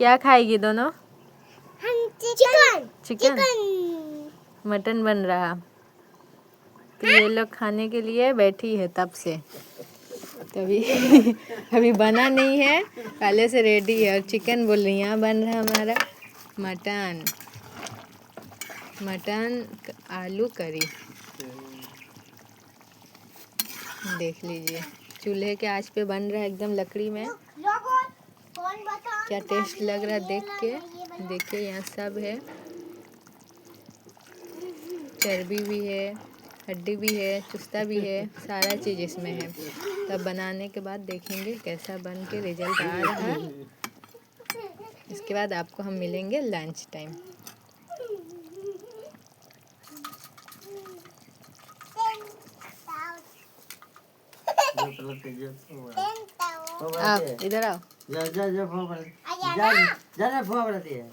क्या खाएगी दोनों? चिकन चिकन मटन बन रहा। तो ये लोग खाने के लिए बैठी है तब से, तभी अभी बना नहीं है, पहले से रेडी है। और चिकन बोल रही, यहाँ बन रहा है हमारा मटन, मटन आलू करी। देख लीजिए चूल्हे के आंच पे बन रहा है एकदम लकड़ी में। क्या टेस्ट लग रहा है देख के। देखिए यहाँ सब है, चर्बी भी है, हड्डी भी है, चुस्ता भी है, सारा चीज़ इसमें है। तब बनाने के बाद देखेंगे कैसा बन के रिजल्ट आ रहा है। इसके बाद आपको हम मिलेंगे लंच टाइम। आओ इधर आओ। जा जा जा जा जा फोन बनाती है।